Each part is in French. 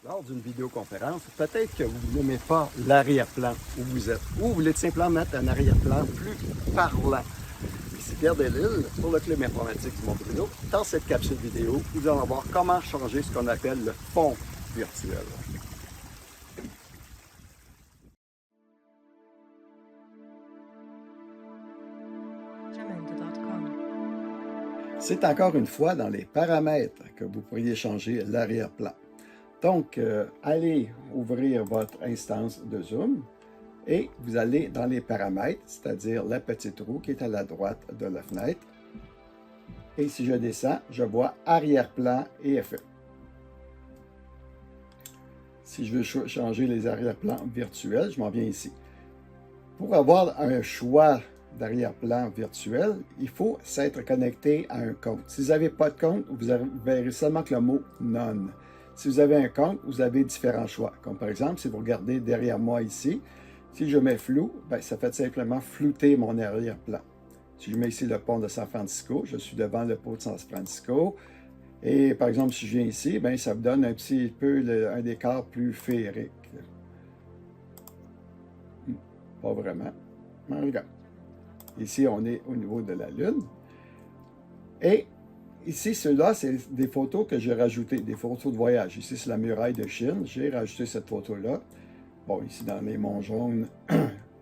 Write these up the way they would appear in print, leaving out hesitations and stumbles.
Lors d'une vidéoconférence, peut-être que vous n'aimez pas l'arrière-plan où vous êtes, ou vous voulez tout simplement mettre un arrière-plan plus parlant. Ici Pierre Delisle pour le Club informatique du Mont-Bruno. Dans cette capsule vidéo, nous allons voir comment changer ce qu'on appelle le fond virtuel. C'est encore une fois dans les paramètres que vous pourriez changer l'arrière-plan. Donc, allez ouvrir votre instance de Zoom et vous allez dans les paramètres, c'est-à-dire la petite roue qui est à la droite de la fenêtre. Et si je descends, je vois arrière-plan et effet. Si je veux changer les arrière-plans virtuels, je m'en viens ici. Pour avoir un choix d'arrière-plan virtuel, il faut s'être connecté à un compte. Si vous n'avez pas de compte, vous verrez seulement que le mot « None ». Si vous avez un compte, vous avez différents choix. Comme par exemple, si vous regardez derrière moi ici, si je mets flou, ça fait simplement flouter mon arrière-plan. Si je mets ici le pont de San Francisco, je suis devant le pont de San Francisco. Et par exemple, si je viens ici, ça me donne un petit peu un décor plus féerique. Pas vraiment. Mais regarde. Ici, on est au niveau de la Lune. Et ici, ceux-là, c'est des photos que j'ai rajoutées, des photos de voyage. Ici, c'est la muraille de Chine. J'ai rajouté cette photo-là. Bon, ici, dans les monts jaunes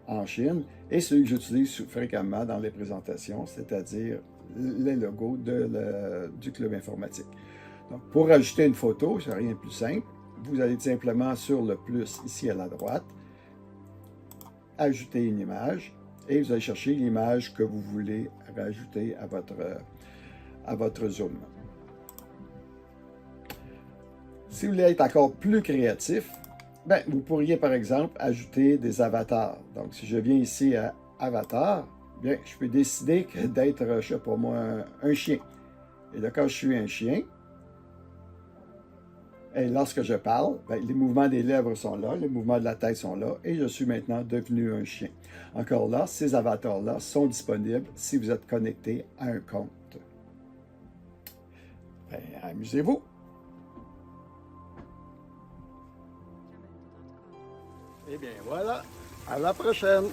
en Chine. Et celui que j'utilise fréquemment dans les présentations, c'est-à-dire les logos du club informatique. Donc, pour rajouter une photo, c'est rien de plus simple. Vous allez simplement sur le plus ici à la droite, ajouter une image. Et vous allez chercher l'image que vous voulez rajouter à votre Zoom. Si vous voulez être encore plus créatif, vous pourriez par exemple ajouter des avatars. Donc si je viens ici à Avatar, je peux décider d'être, je sais pas moi, un chien. Et là, quand je suis un chien, et lorsque je parle, les mouvements des lèvres sont là, les mouvements de la tête sont là, et je suis maintenant devenu un chien. Encore là, ces avatars-là sont disponibles si vous êtes connecté à un compte. Amusez-vous! Eh bien voilà, à la prochaine!